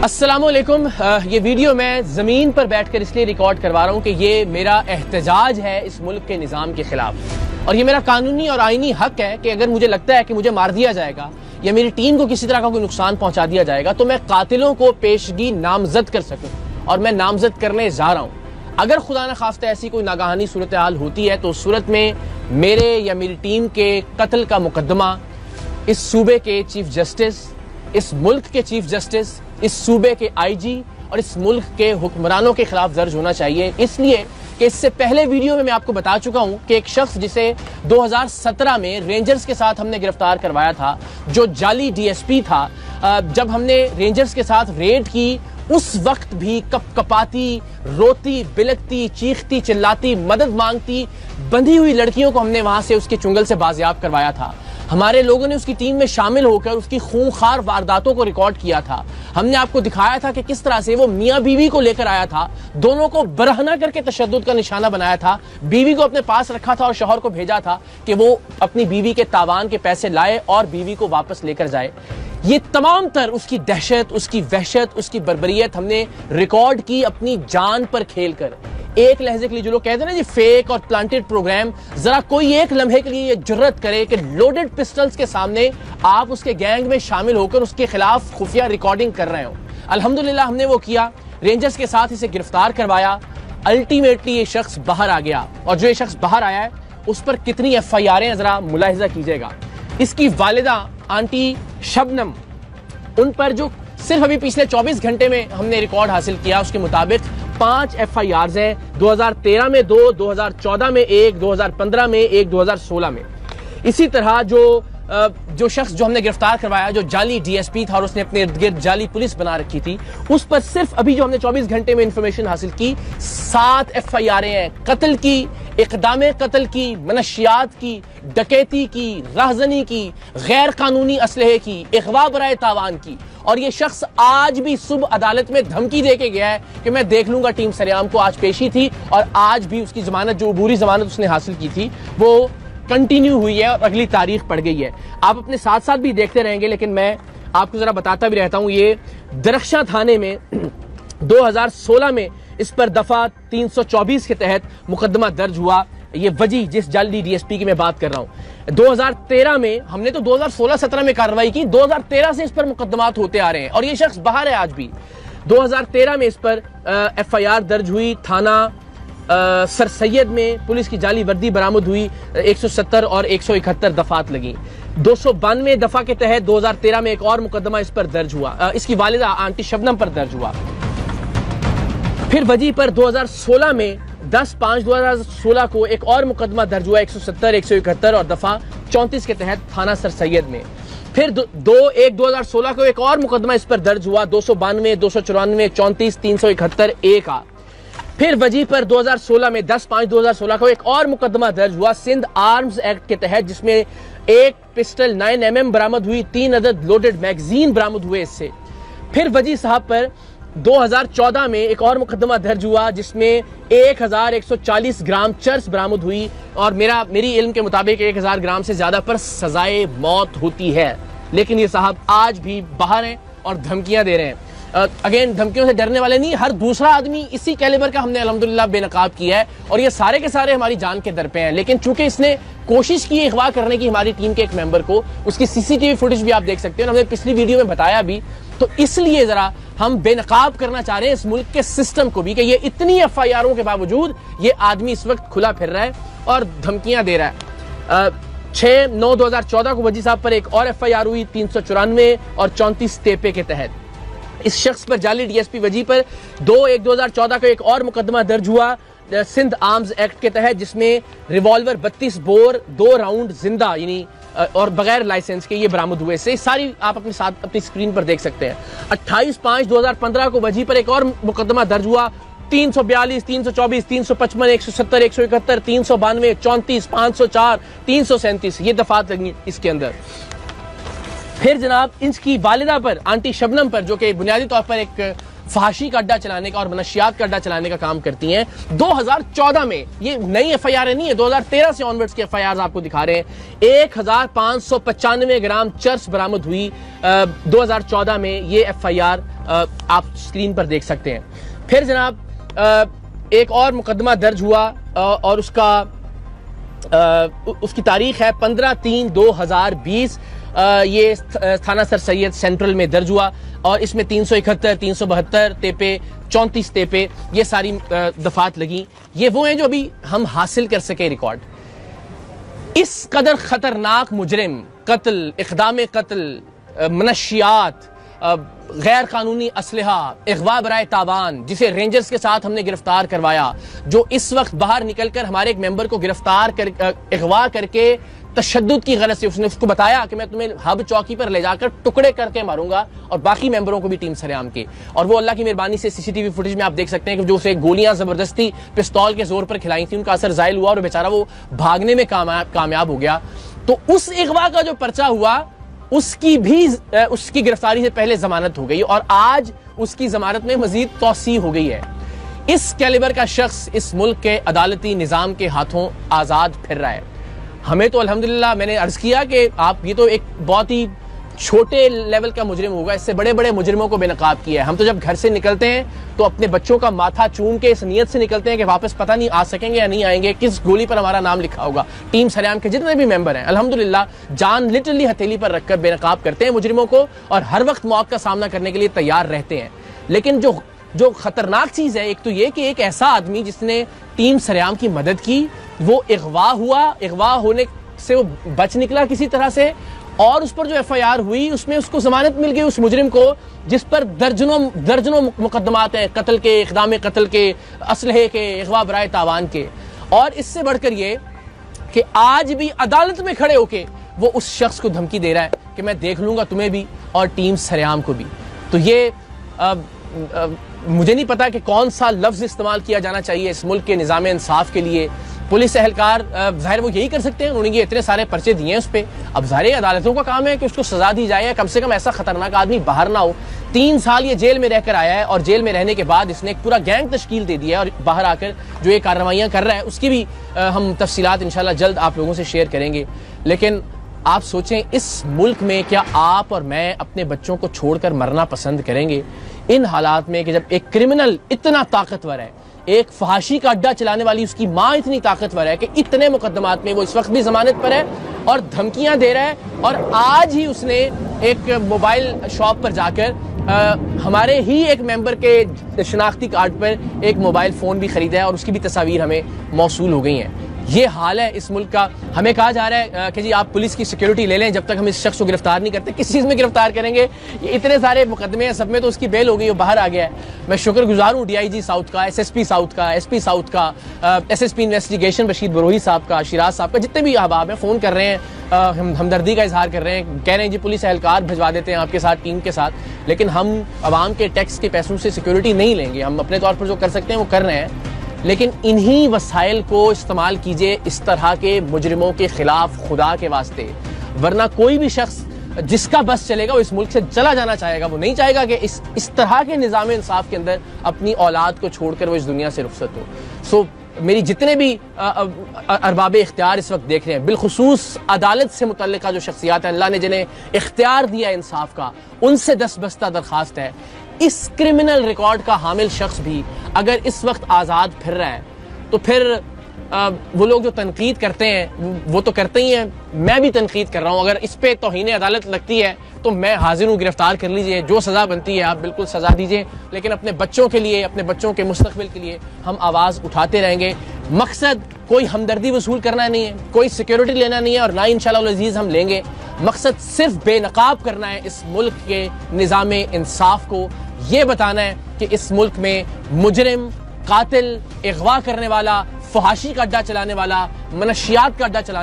अस्सलामुअलैकुम। ये वीडियो मैं ज़मीन पर बैठकर इसलिए रिकॉर्ड करवा रहा हूँ कि ये मेरा एहतजाज है इस मुल्क के निज़ाम के ख़िलाफ़, और ये मेरा कानूनी और आईनी हक है कि अगर मुझे लगता है कि मुझे मार दिया जाएगा या मेरी टीम को किसी तरह का कोई नुकसान पहुँचा दिया जाएगा तो मैं कातिलों को पेशगी नामजद कर सकूँ, और मैं नामजद करने जा रहा हूँ। अगर खुदा न खास्ता ऐसी कोई नागाहानी सूरत हाल होती है तो उस सूरत में मेरे या मेरी टीम के कत्ल का मुकदमा इस सूबे के चीफ जस्टिस, इस मुल्क के चीफ जस्टिस, इस सूबे के आईजी और इस मुल्क के हुक्मरानों के खिलाफ दर्ज होना चाहिए। इसलिए कि इससे पहले वीडियो में मैं आपको बता चुका हूं कि एक शख्स जिसे 2017 में रेंजर्स के साथ हमने गिरफ्तार करवाया था, जो जाली डीएसपी था, जब हमने रेंजर्स के साथ रेड की उस वक्त भी कपकपाती, रोती, बिलकती, चीखती, चिल्लाती, मदद मांगती बंधी हुई लड़कियों को हमने वहां से उसके चुंगल से बाजियाब करवाया था। हमारे लोगों ने उसकी टीम में शामिल होकर उसकी खूंखार वारदातों को रिकॉर्ड किया था। हमने आपको दिखाया था कि किस तरह से वो मियां बीवी को लेकर आया था, दोनों को बरहना करके तशद्दुद का निशाना बनाया था, बीवी को अपने पास रखा था और शौहर को भेजा था कि वो अपनी बीवी के तावान के पैसे लाए और बीवी को वापस लेकर जाए। ये तमाम तर उसकी दहशत, उसकी वहशत, उसकी बर्बरियत हमने रिकॉर्ड की अपनी जान पर खेल कर। एक लहजे के लिए जो लोग कहते हैं ना जी फेक और प्लांटेड प्रोग्राम, जरा कोई एक लम्हे के लिए ये जुर्रत करे कि लोडेड पिस्टल्स के सामने आप उसके गैंग में शामिल होकर उसके खिलाफ खुफिया रिकॉर्डिंग कर रहे हो। अल्हम्दुलिल्लाह हमने वो किया, रेंजर्स के साथ इसे गिरफ्तार करवाया। अल्टीमेटली ये शख्स बाहर आ गया, और जो ये शख्स बाहर आया है उस पर कितनी FIR हैं जरा मुलाहिजा कीजिएगा। इसकी वालिदा आंटी शबनम, उन पर जो सिर्फ अभी पिछले 24 घंटे में हमने रिकॉर्ड हासिल किया उसके मुताबिक 5 FIRs हैं। 2013 में 2, 2014 में 1, 2015 में 1, 2016 में। इसी तरह जो शख्स जो हमने गिरफ्तार करवाया, जो जाली डीएसपी था और उसने अपने इर्द गिर्द जाली पुलिस बना रखी थी, उस पर सिर्फ अभी जो हमने 24 घंटे में इंफॉर्मेशन हासिल की 7 FIR हैं। कत्ल की, इक़दाम कत्ल की, मनशियात की, डकैती की, राहजनी की, गैर कानूनी असलहे की, इग़वा बराए तावान की। और ये शख्स आज भी सुबह अदालत में धमकी दे के गया है कि मैं देख लूंगा टीम सरेआम को। आज पेशी थी और आज भी उसकी जमानत, जो अबूरी जमानत उसने हासिल की थी, वो कंटिन्यू हुई है और अगली तारीख पड़ गई है। आप अपने साथ साथ भी देखते रहेंगे, लेकिन मैं आपको जरा बताता भी रहता हूं। ये दरख्शां थाने में 2016 में इस पर दफा 324 के तहत मुकदमा दर्ज हुआ। ये वजी जिस जाली डीएसपी की मैं बात कर रहा हूं, 2013 में हमने तो 2016-17 में कार्रवाई की, 2013 से इस पर मुकदमात होते आ रहे हैं और ये शख्स बाहर है आज भी। 2013 में इस पर FIR दर्ज हुई। थाना सर सैयद में पुलिस की जाली वर्दी बरामद हुई, 170 और 171 दफात लगी। 292 दफा के तहत 2013 में एक और मुकदमा इस पर दर्ज हुआ, इसकी वालिदा आंटी शबनम पर दर्ज हुआ। फिर वजी पर 2016 में 10/5/2016 को एक और मुकदमा दर्ज हुआ, 170, 171 और दफा 34 के तहत थाना सर सैयद में। फिर 2/1/2016 को एक और मुकदमा इस पर दर्ज हुआ, 292, 294, 34, 371 A का। फिर वजी पर 2016 में 10/5/2016 को एक और मुकदमा दर्ज हुआ सिंध आर्म्स एक्ट के तहत, जिसमें एक पिस्टल 9mm बरामद हुई, 3 अदद लोडेड मैगजीन बरामद हुए इससे। फिर वजी साहब पर 2014 में एक और मुकदमा दर्ज हुआ जिसमें 1140 ग्राम चर्स बरामद हुई, और मेरी इल्म के मुताबिक 1000 ग्राम से ज्यादा पर सजाए मौत होती है। लेकिन ये साहब आज भी बाहर हैं और धमकियां दे रहे हैं। अगेन, धमकियों से डरने वाले नहीं, हर दूसरा आदमी इसी कैलिबर का हमने अल्हम्दुलिल्लाह बेनकाब किया है, और ये सारे के सारे हमारी जान के दर पे हैं। लेकिन चूंकि इसने कोशिश की अगवा करने की हमारी टीम के एक मेंबर को, उसकी CCTV फुटेज भी आप देख सकते हैं, हमने पिछली वीडियो में बताया भी, तो इसलिए जरा हम बेनकाब करना चाह रहे हैं इस मुल्क के सिस्टम को भी कि ये इतनी FIRों के बावजूद ये आदमी इस वक्त खुला फिर रहा है और धमकियां दे रहा है। 6/9/2014 को वजी साहब पर एक और FIR हुई, 394 और 34 तेपे के तहत। इस शख्स पर जाली डीएसपी वजी पर 2/1/2014 को एक और मुकदमा दर्ज हुआ सिंध आर्म्स एक्ट के तहत, जिसमें रिवॉल्वर 32 बोर 2 राउंड जिंदा यानी और बगैर लाइसेंस के ये बरामद हुए। से सारी आप अपने साथ अपनी स्क्रीन पर देख सकते हैं। 28/5/2015 को वजी पर एक और मुकदमा दर्ज हुआ, 342, 324, 355, 170, 171, 392, 34, 504, 337 ये दफात लगी इसके अंदर। फिर जनाब इसकी वालिदा पर, आंटी शबनम पर, जो कि बुनियादी तौर पर एक फहाशी का अड्डा चलाने का और मनशियात का अड्डा चलाने का काम करती हैं। 2014 में, ये नई FIR नहीं है, 2013 से ऑनवर्ड्स की FIR आपको दिखा रहे हैं। 1595 ग्राम चर्स बरामद हुई 2014 में, ये FIR आप स्क्रीन पर देख सकते हैं। फिर जनाब एक और मुकदमा दर्ज हुआ और उसकी तारीख है 15/3/2020। ये थाना सर सैयद सेंट्रल में दर्ज हुआ और इसमें 371, 372 तेपे, 34 तेपे, ये सारी दफात लगी। ये वो हैं जो अभी हम हासिल कर सके रिकॉर्ड। इस कदर खतरनाक मुजरिम, कत्ल, इक़दाम कत्ल, मनशियात, गैर कानूनी असलहा, अगवा बराए तावान, जिसे रेंजर्स के साथ हमने गिरफ्तार करवाया, जो इस वक्त बाहर निकलकर हमारे एक मेंबर को गिरफ्तार कर अगवा करके तशद्दुद की गरज से उसने उसको बताया कि मैं तुम्हें हब चौकी पर ले जाकर टुकड़े करके मारूंगा और बाकी मेंबरों को भी टीम सरेआम के। और वो अल्लाह की मेहरबानी से CCTV फुटेज में आप देख सकते हैं कि जो उसे गोलियां जबरदस्ती पिस्तौल के जोर पर खिलाई थी, उनका असर जाहिल हुआ और बेचारा वो भागने में कामयाब हो गया। तो उस अगवा का जो पर्चा हुआ उसकी गिरफ्तारी से पहले जमानत हो गई और आज उसकी जमानत में मजीद तौसी हो गई है। इस कैलिबर का शख्स इस मुल्क के अदालती निजाम के हाथों आजाद फिर रहा है। हमें तो अल्हम्दुलिल्लाह, मैंने अर्ज किया कि आप, ये तो एक बहुत ही छोटे लेवल का मुजरिम होगा, इससे बड़े बड़े मुजरिमों को बेनकाब किया है। हम तो जब घर से निकलते हैं तो अपने बच्चों का माथा चूम के इस नियत से निकलते हैं कि वापस पता नहीं आ सकेंगे या नहीं आएंगे, किस गोली पर हमारा नाम लिखा होगा। टीम सरेआम के जितने भी मेंबर हैं अल्हम्दुलिल्लाह जान लिटरली हथेली पर रखकर बेनकाब करते हैं मुजरिमों को और हर वक्त मौत का सामना करने के लिए तैयार रहते हैं। लेकिन जो खतरनाक चीज है, एक तो ये कि एक ऐसा आदमी जिसने टीम सरेआम की मदद की, वो अगवा हुआ, अगवा होने से वो बच निकला किसी तरह से, और उस पर जो FIR हुई उसमें उसको जमानत मिल गई, उस मुजरिम को जिस पर दर्जनों मुकदमात हैं, कत्ल के, इक़दाम कत्ल के, असलहे के, अगवा बराए तावान के। और इससे बढ़कर ये कि आज भी अदालत में खड़े होके वो उस शख्स को धमकी दे रहा है कि मैं देख लूंगा तुम्हें भी और टीम सरेआम को भी। तो ये मुझे नहीं पता कि कौन सा लफ्ज इस्तेमाल किया जाना चाहिए इस मुल्क के निज़ाम इंसाफ के लिए। पुलिस एहलकार ज़ाहिर वो यही कर सकते हैं, उन्होंने ये इतने सारे पर्चे दिए हैं उस पर। अब ज़ाहिर अदालतों का काम है कि उसको सजा दी जाए, कम से कम ऐसा खतरनाक आदमी बाहर ना हो। 3 साल ये जेल में रहकर आया है और जेल में रहने के बाद इसने एक पूरा गैंग तश्कील दे दिया है और बाहर आकर जो ये कार्रवाइयाँ कर रहा है उसकी भी हम तफसीलात इंशाल्लाह जल्द आप लोगों से शेयर करेंगे। लेकिन आप सोचें, इस मुल्क में क्या आप और मैं अपने बच्चों को छोड़कर मरना पसंद करेंगे इन हालात में कि जब एक क्रिमिनल इतना ताकतवर है, एक फहाशी का अड्डा चलाने वाली उसकी माँ इतनी ताकतवर है कि इतने मुकदमात में वो इस वक्त भी जमानत पर है और धमकियां दे रहा है। और आज ही उसने एक मोबाइल शॉप पर जाकर हमारे ही एक मेंबर के शनाख्ती कार्ड पर एक मोबाइल फ़ोन भी खरीदा है और उसकी भी तस्वीर हमें मौसूल हो गई हैं। ये हाल है इस मुल्क का। हमें कहा जा रहा है कि जी आप पुलिस की सिक्योरिटी ले लें जब तक हम इस शख्स को गिरफ्तार नहीं करते। किस चीज़ में गिरफ्तार करेंगे? ये इतने सारे मुकदमे हैं, सब में तो उसकी बेल हो गई, वो बाहर आ गया है। मैं शुक्रगुजार हूँ DIG साउथ का, SSP साउथ का, SP साउथ का, SSP इन्वेस्टिगेशन रशीद बरोही साहब का, शिराज साहब का, जितने भी अहबाब हैं फ़ोन कर रहे हैं, हमदर्दी का इजहार कर रहे हैं, कह रहे हैं जी पुलिस एहलकार भिजवा देते हैं आपके साथ, टीम के साथ। लेकिन हम आवाम के टैक्स के पैसों से सिक्योरिटी नहीं लेंगे। हम अपने तौर पर जो कर सकते हैं वो कर रहे हैं, लेकिन इन्हीं वसाइल को इस्तेमाल कीजिए इस तरह के मुजरिमों के खिलाफ, खुदा के वास्ते। वरना कोई भी शख्स जिसका बस चलेगा वो इस मुल्क से चला जाना चाहेगा। वो नहीं चाहेगा कि इस तरह के निज़ाम इंसाफ के अंदर अपनी औलाद को छोड़कर वो इस दुनिया से रुखसत हो। सो मेरी जितने भी अरबाब इख्तियार इस वक्त देख रहे हैं, बिलखुसूस अदालत से मुतल्लिका जो शख्सियात हैं, अल्लाह ने जिन्हें इख्तियार दिया इंसाफ का, उनसे दस्तबस्ता दरख्वास्त है, इस क्रिमिनल रिकॉर्ड का हामिल शख्स भी अगर इस वक्त आज़ाद फिर रहा है तो फिर वो लोग जो तनकीद करते हैं वो तो करते ही हैं, मैं भी तनकीद कर रहा हूँ। अगर इस पे तौहीन अदालत लगती है तो मैं हाजिर हूँ, गिरफ्तार कर लीजिए, जो सज़ा बनती है आप बिल्कुल सज़ा दीजिए। लेकिन अपने बच्चों के लिए, अपने बच्चों के मुस्तकबिल के लिए हम आवाज़ उठाते रहेंगे। मकसद कोई हमदर्दी वसूल करना नहीं है, कोई सिक्योरिटी लेना नहीं है और ना इंशाअल्लाह अज़ीज़ हम लेंगे। मकसद सिर्फ बेनकाब करना है इस मुल्क के निज़ाम इंसाफ को। ये बताना है कि इस मुल्क में मुजरिम, कातिल, अगवा करने वाला, फहाशी का अड्डा चलाने वाला, मनशियात का अड्डा चलाने